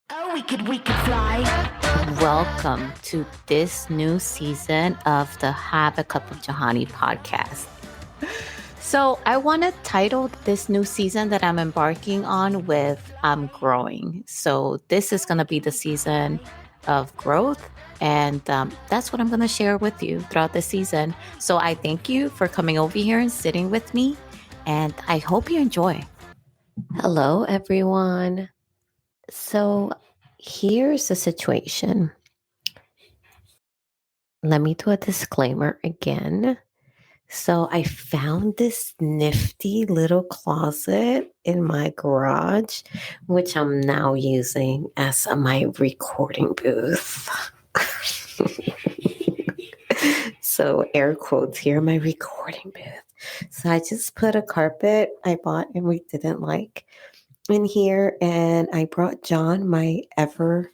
Oh, we could fly. Welcome to this new season of the Have a Cup of Jahani podcast. So, I want to title this new season that I'm embarking on with I'm Growing. So, this is going to be the season of growth. And that's what I'm going to share with you throughout the season. So, I thank you for coming over here and sitting with me. And I hope you enjoy. Hello, everyone. So, here's the situation. Let me do a disclaimer again. So I found this nifty little closet in my garage, which I'm now using as my recording booth. So air quotes here, my recording booth. So I just put a carpet I bought and we didn't like in here, and I brought John, my ever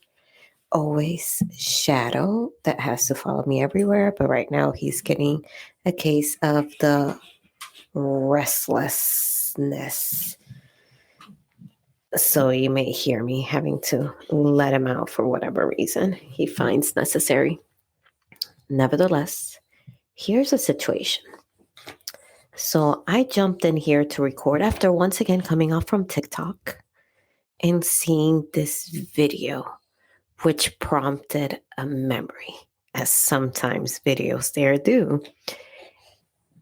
always shadow that has to follow me everywhere. But right now he's getting a case of the restlessness. So you may hear me having to let him out for whatever reason he finds necessary. Nevertheless, here's a situation. So I jumped in here to record after once again coming off from TikTok and seeing this video which prompted a memory, as sometimes videos there do.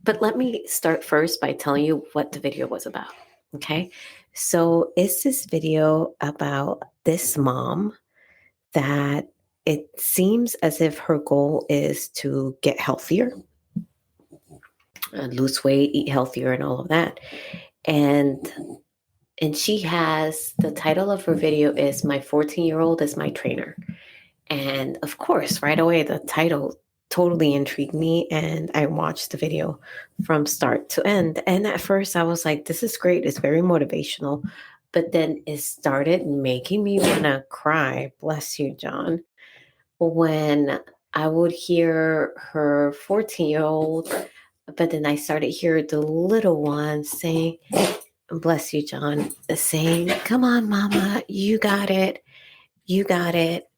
But let me start first by telling you what the video was about. Okay. So it's this video about this mom that it seems as if her goal is to get healthier, lose weight, eat healthier, and all of that. And she has the title of her video is My 14-Year-Old is My Trainer. And of course, right away, the title totally intrigued me. And I watched the video from start to end. And at first, I was like, this is great. It's very motivational. But then it started making me want to cry. Bless you, John. When I would hear her 14-year-old, but then I started hearing the little one saying, bless you, John, saying, come on, mama, you got it. You got it.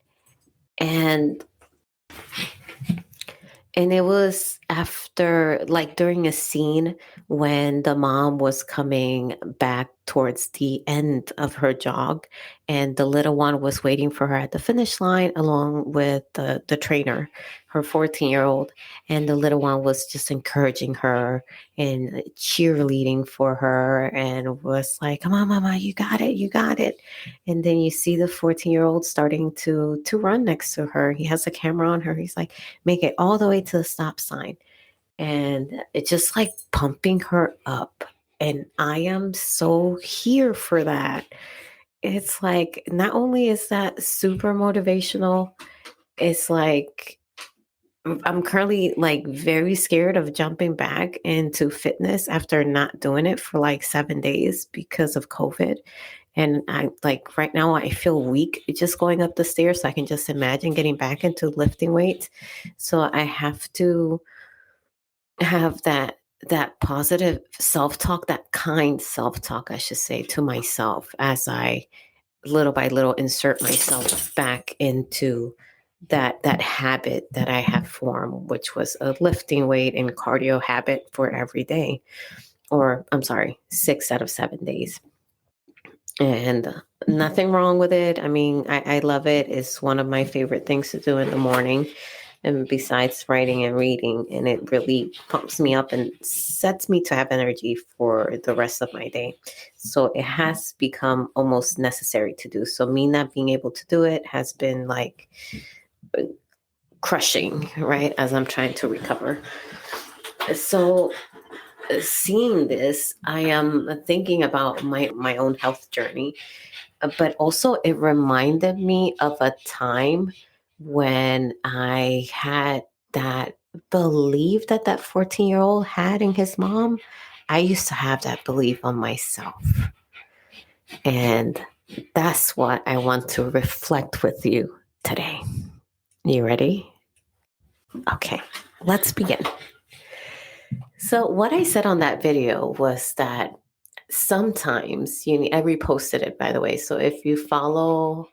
And it was after, like, during a scene when the mom was coming back towards the end of her jog, and the little one was waiting for her at the finish line along with the trainer, her 14-year-old. And the little one was just encouraging her and cheerleading for her and was like, come on, mama, you got it, you got it. And then you see the 14-year-old starting to run next to her. He has a camera on her. He's like, make it all the way to the stop sign. And it's just like pumping her up. And I am so here for that. It's like, not only is that super motivational, it's like, I'm currently like very scared of jumping back into fitness after not doing it for like 7 days because of COVID. And I like right now I feel weak just going up the stairs. So I can just imagine getting back into lifting weights. So I have to have that positive self-talk, that kind self-talk, I should say, to myself as I little by little insert myself back into that habit that I had formed, which was a lifting weight and cardio habit for every day. Or I'm sorry, 6 out of 7 days. And nothing wrong with it. I mean, I love it. It's one of my favorite things to do in the morning. And besides writing and reading, and it really pumps me up and sets me to have energy for the rest of my day. So it has become almost necessary to do. So me not being able to do it has been like crushing, right? As I'm trying to recover. So seeing this, I am thinking about my own health journey, but also it reminded me of a time when I had that belief that 14-year-old had in his mom. I used to have that belief on myself. And that's what I want to reflect with you today. You ready? Okay, let's begin. So what I said on that video was that sometimes I reposted it, by the way. So if you follow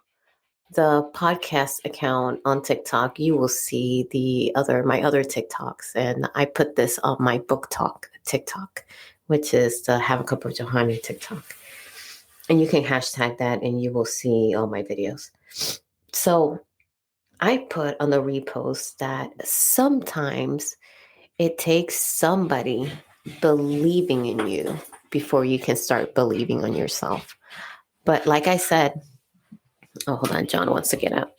the podcast account on TikTok, you will see my other TikToks, and I put this on my book talk TikTok, which is the Have a Cup of Johanna TikTok, and you can hashtag that, and you will see all my videos. So I put on the repost that sometimes it takes somebody believing in you before you can start believing on yourself. But like I said, oh, hold on, John wants to get out.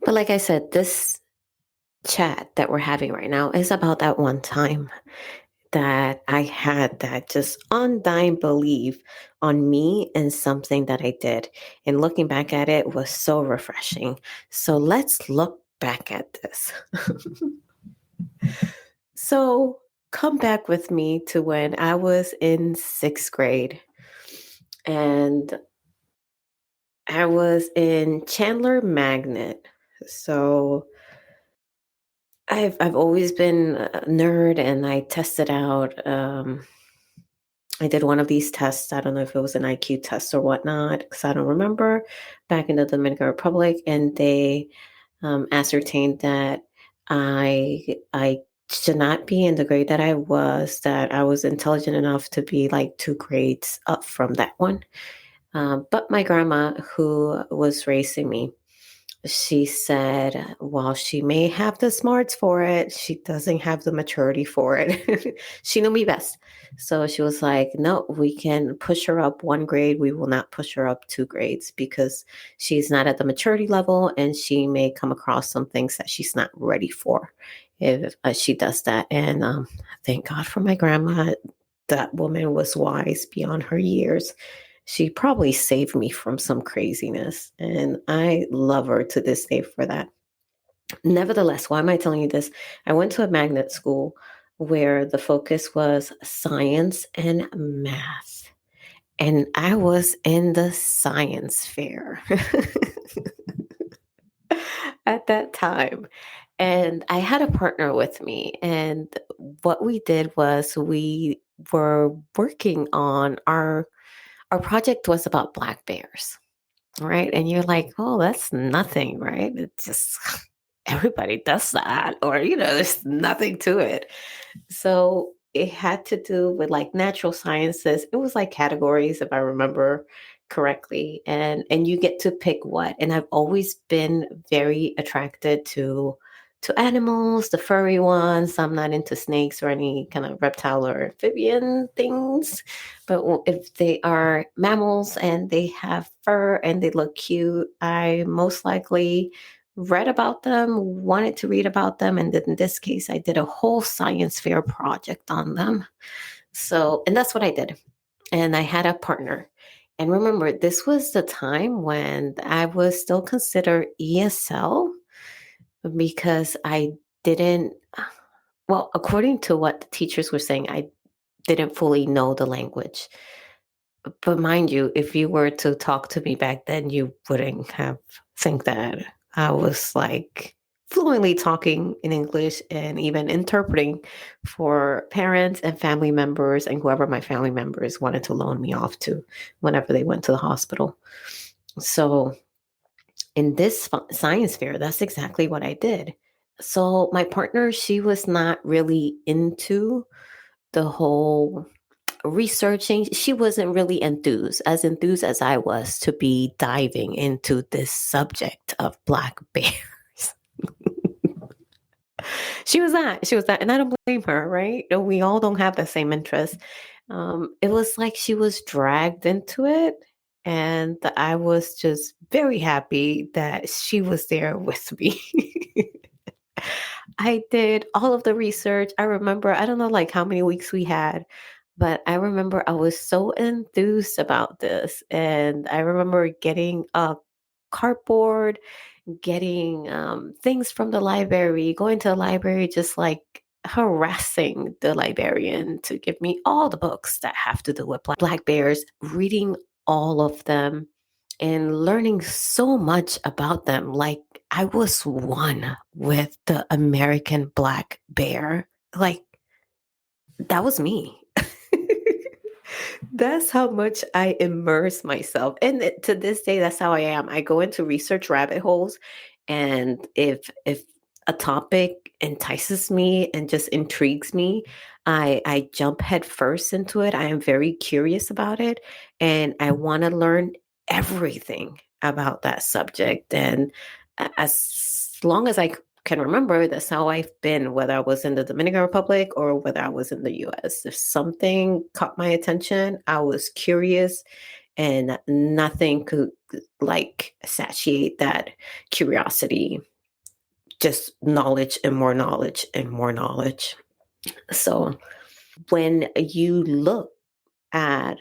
But like I said, this chat that we're having right now is about that one time that I had that just undying belief on me and something that I did. And looking back at it was so refreshing. So let's look back at this. So come back with me to when I was in sixth grade and I was in Chandler Magnet. So I've always been a nerd, and I tested out. I did one of these tests. I don't know if it was an IQ test or whatnot, because I don't remember. Back in the Dominican Republic, and they ascertained that I should not be in the grade that I was. That I was intelligent enough to be like 2 grades up from that one. But my grandma, who was raising me, she said, while she may have the smarts for it, she doesn't have the maturity for it. She knew me best. So she was like, no, we can push her up 1 grade. We will not push her up 2 grades because she's not at the maturity level and she may come across some things that she's not ready for if she does that. And thank God for my grandma. That woman was wise beyond her years. She probably saved me from some craziness, and I love her to this day for that. Nevertheless, why am I telling you this? I went to a magnet school where the focus was science and math, and I was in the science fair at that time. And I had a partner with me, and what we did was we were working on our project was about black bears. Right. And you're like, oh, that's nothing, right? It's just everybody does that, or, there's nothing to it. So it had to do with like natural sciences. It was like categories, if I remember correctly. And you get to pick what. And I've always been very attracted to animals, the furry ones. I'm not into snakes or any kind of reptile or amphibian things. But if they are mammals and they have fur and they look cute, I most likely read about them, wanted to read about them. And in this case, I did a whole science fair project on them. So, and that's what I did. And I had a partner. And remember, this was the time when I was still considered ESL because I didn't, well, according to what the teachers were saying, I didn't fully know the language. But mind you, if you were to talk to me back then, you wouldn't have think that I was like fluently talking in English and even interpreting for parents and family members and whoever my family members wanted to loan me off to whenever they went to the hospital. So in this science fair, that's exactly what I did. So my partner, she was not really into the whole researching. She wasn't really enthused as I was to be diving into this subject of black bears. She was not, and I don't blame her, right? No, we all don't have the same interest. It was like she was dragged into it, and I was just very happy that she was there with me. I did all of the research. I remember, I don't know like how many weeks we had, but I remember I was so enthused about this. And I remember getting a cardboard, getting things from the library, going to the library, just like harassing the librarian to give me all the books that have to do with black bears, reading all of them and learning so much about them. Like I was one with the American black bear. Like that was me. That's how much I immerse myself. And to this day, that's how I am. I go into research rabbit holes, and if a topic entices me and just intrigues me, I jump head first into it. I am very curious about it, and I want to learn everything about that subject. And as long as can remember, that's how I've been, whether I was in the Dominican Republic or whether I was in the US. If something caught my attention, I was curious, and nothing could like satiate that curiosity, just knowledge and more knowledge and more knowledge. So when you look at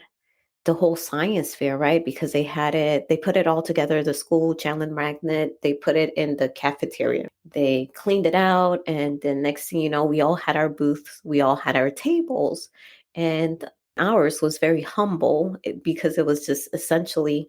the whole science fair, right? Because they put it all together, the school challenge magnet, they put it in the cafeteria. They cleaned it out. And then next thing you know, we all had our booths, we all had our tables. And ours was very humble because it was just essentially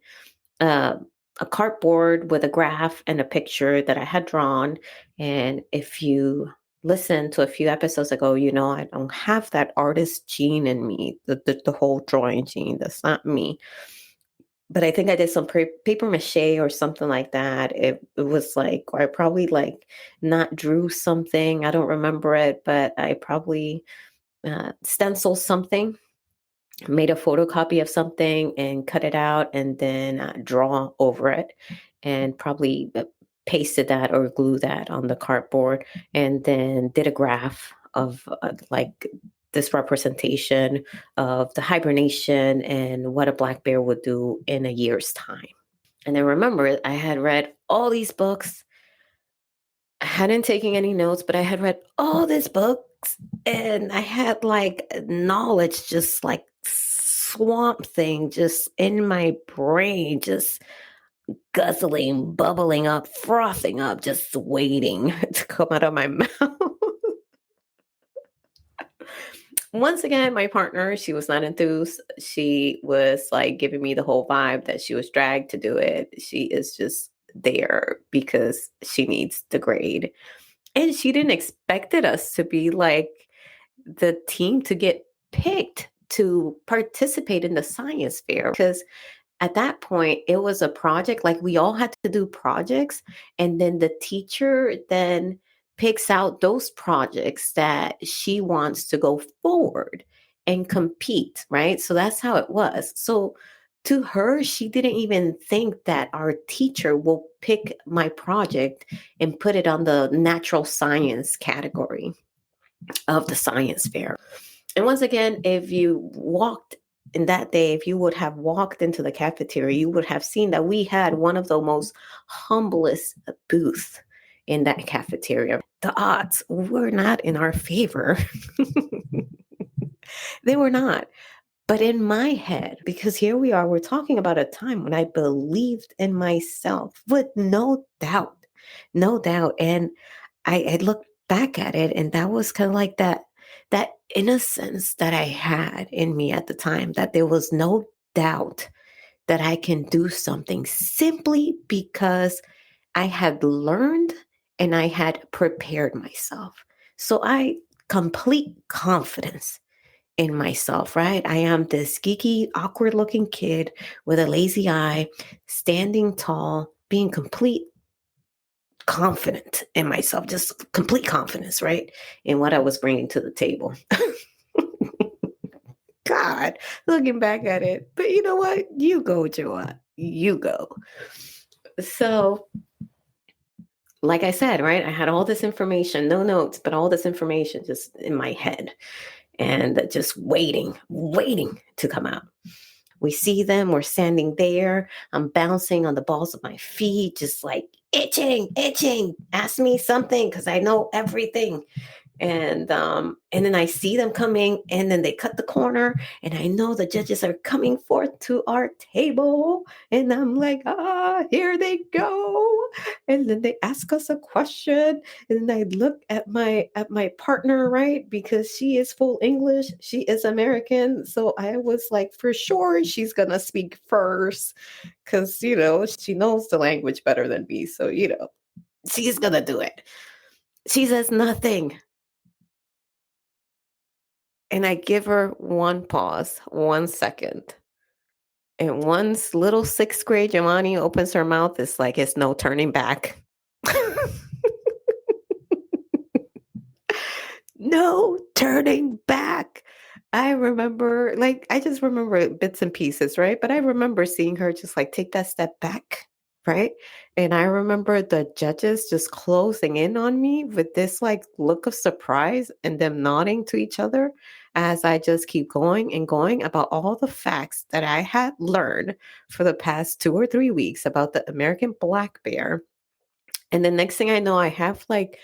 uh, a cardboard with a graph and a picture that I had drawn. And if you listen to a few episodes ago, you know, I don't have that artist gene in me, the whole drawing gene. That's not me. But I think I did some paper mache or something like that. It was like, or I probably like not drew something. I don't remember it, but I probably stenciled something, made a photocopy of something and cut it out, and then draw over it, and probably pasted that or glue that on the cardboard, and then did a graph of like this representation of the hibernation and what a black bear would do in a year's time. And then remember, I had read all these books. I hadn't taken any notes, but I had read all these books, and I had like knowledge just like swamp thing just in my brain, just guzzling, bubbling up, frothing up, just waiting to come out of my mouth. Once again, my partner, she was not enthused. She was like giving me the whole vibe that she was dragged to do it. She is just there because she needs the grade. And she didn't expected us to be like the team to get picked to participate in the science fair, because at that point it was a project, like we all had to do projects, and then the teacher then picks out those projects that she wants to go forward and compete, right? So that's how it was. So to her, she didn't even think that our teacher will pick my project and put it on the natural science category of the science fair. And once again, if you walked in that day, if you would have walked into the cafeteria, you would have seen that we had one of the most humblest booths in that cafeteria. The odds were not in our favor. They were not. But in my head, because here we are, we're talking about a time when I believed in myself with no doubt, no doubt. And I look back at it, and that was kind of like that innocence that I had in me at the time, that there was no doubt that I can do something simply because I had learned and I had prepared myself. So I complete confidence in myself, right? I am this geeky, awkward looking kid with a lazy eye, standing tall, being complete confident in myself, just complete confidence, right? In what I was bringing to the table. God, looking back at it. But you know what? You go, Joa. You go. So, like I said, right? I had all this information, no notes, but all this information just in my head and just waiting to come out. We see them, we're standing there. I'm bouncing on the balls of my feet, just like itching. Ask me something because I know everything. And then I see them coming, and then they cut the corner, and I know the judges are coming forth to our table, and I'm like, here they go. And then they ask us a question, and then I look at my partner, right? Because she is full English, she is American. So I was like, for sure she's gonna speak first, because you know, she knows the language better than me. So, you know, she's gonna do it. She says nothing. And I give her one pause, 1 second. And once little sixth grade Giovanni opens her mouth, it's like it's no turning back. No turning back. I remember, like, I just remember bits and pieces, right? But I remember seeing her just like take that step back, right? And I remember the judges just closing in on me with this like look of surprise and them nodding to each other as I just keep going and going about all the facts that I had learned for the past 2 or 3 weeks about the American black bear. And the next thing I know, I have like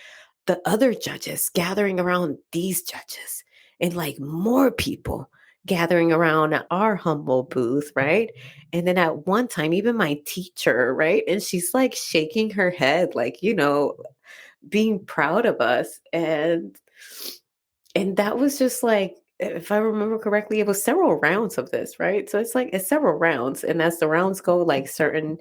the other judges gathering around these judges and like more people gathering around our humble booth, right? And then at one time, even my teacher, right? And she's like shaking her head, like, being proud of us. And that was just like, if I remember correctly, it was several rounds of this, right? So it's like it's several rounds, and as the rounds go, like certain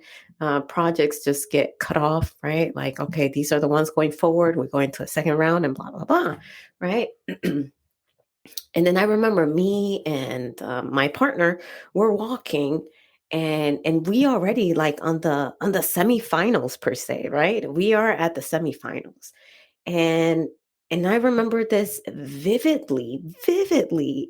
projects just get cut off, right? Like, okay, these are the ones going forward. We're going to a second round, and blah blah blah, right? And then I remember me and my partner were walking, and we already like on the semifinals per se, right? We are at the semifinals, and I remember this vividly.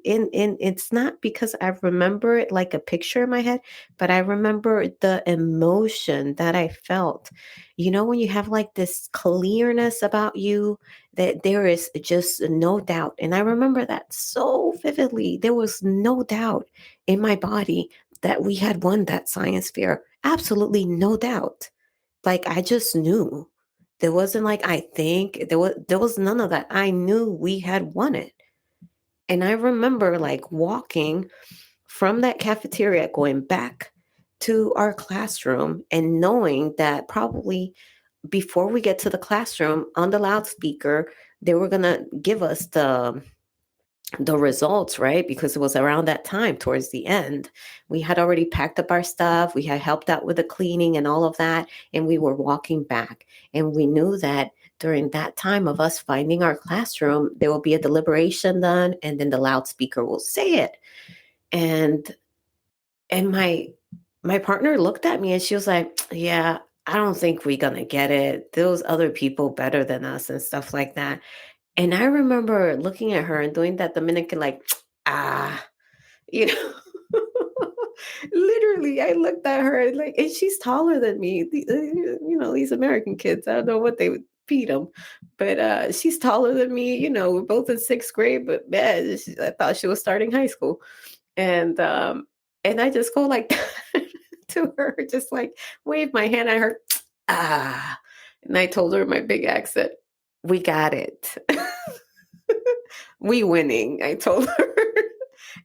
And it's not because I remember it like a picture in my head, but I remember the emotion that I felt. When you have like this clearness about you, that there is just no doubt. And I remember that so vividly. There was no doubt in my body that we had won that science fair. Absolutely no doubt. Like, I just knew. There wasn't like, I think. There was none of that. I knew we had won it. And I remember like walking from that cafeteria, going back to our classroom and knowing that probably before we get to the classroom on the loudspeaker, they were going to give us the results, right? Because it was around that time towards the end. We had already packed up our stuff. We had helped out with the cleaning and all of that. And we were walking back. And we knew that during that time of us finding our classroom, there will be a deliberation done, and then the loudspeaker will say it. And my partner looked at me and she was like, yeah, I don't think we're gonna get it. Those other people better than us and stuff like that. And I remember looking at her and doing that Dominican, like, ah, you know. Literally, I looked at her and like, and she's taller than me. These American kids, I don't know what they would feed them, but she's taller than me. We're both in sixth grade, but man, I thought she was starting high school. And I just go like to her, just like wave my hand at her, ah. And I told her in my big accent, we got it. We winning, I told her.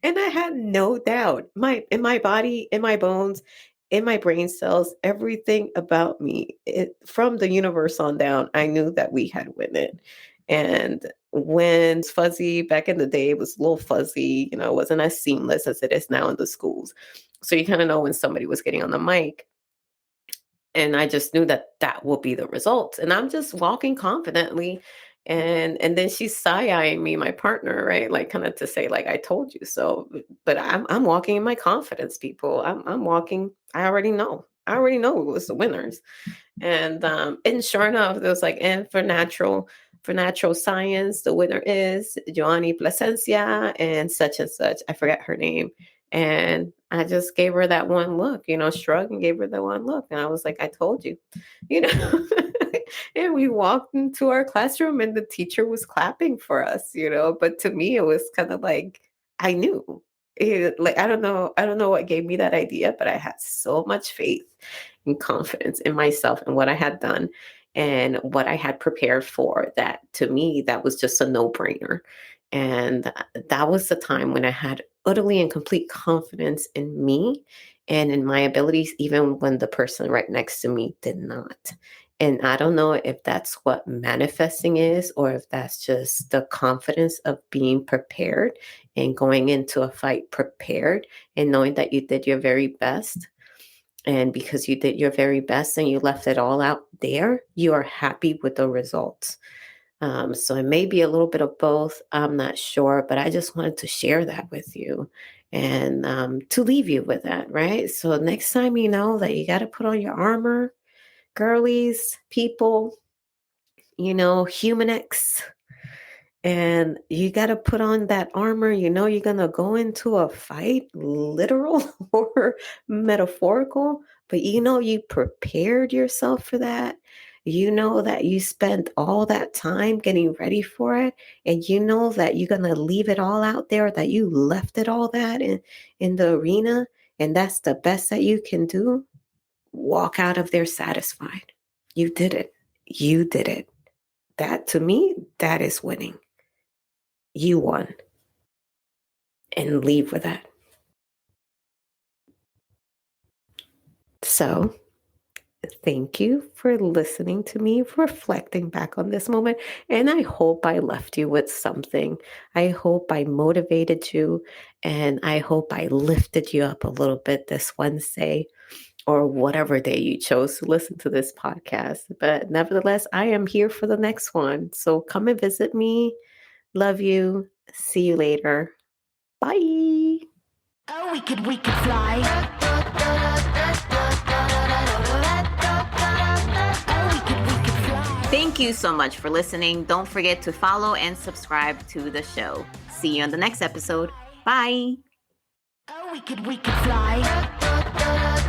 And I had no doubt. In my body, in my bones, in my brain cells, everything about me, from the universe on down, I knew that we had win it. And when it's fuzzy back in the day, it was a little fuzzy, it wasn't as seamless as it is now in the schools. So you kind of know when somebody was getting on the mic. And I just knew that that will be the result. And I'm just walking confidently. And then she's side-eyeing me, my partner, right? Like, kind of to say, like, I told you so. But I'm walking in my confidence, people. I'm walking. I already know. I already know it was the winners. And sure enough, there was like, and for natural science, the winner is Joanny Plasencia and such and such. I forgot her name. And I just gave her that one look, shrug, and gave her the one look. And I was like, I told you, you know. And we walked into our classroom and the teacher was clapping for us, But to me, it was kind of like, I knew. Like, I don't know what gave me that idea, but I had so much faith and confidence in myself and what I had done and what I had prepared for, that to me, that was just a no-brainer. And that was the time when I had utterly and complete confidence in me and in my abilities, even when the person right next to me did not. And I don't know if that's what manifesting is, or if that's just the confidence of being prepared and going into a fight prepared and knowing that you did your very best. And because you did your very best and you left it all out there, you are happy with the results. So it may be a little bit of both. I'm not sure, but I just wanted to share that with you and to leave you with that, right? So next time you know that you got to put on your armor, girlies, people, human X, and you got to put on that armor. You know, you're going to go into a fight, literal or metaphorical, but you prepared yourself for that. You know that you spent all that time getting ready for it, and you know that you're going to leave it all out there, that you left it all that in the arena, and that's the best that you can do. Walk out of there satisfied. You did it. You did it. That, to me, that is winning. You won, and leave with that. So, thank you for listening to me, reflecting back on this moment. And I hope I left you with something. I hope I motivated you, and I hope I lifted you up a little bit this Wednesday or whatever day you chose to listen to this podcast. But nevertheless, I am here for the next one. So come and visit me. Love you. See you later. Bye. Oh, we could fly. Thank you so much for listening. Don't forget to follow and subscribe to the show. See you on the next episode. Bye. Oh, we could fly.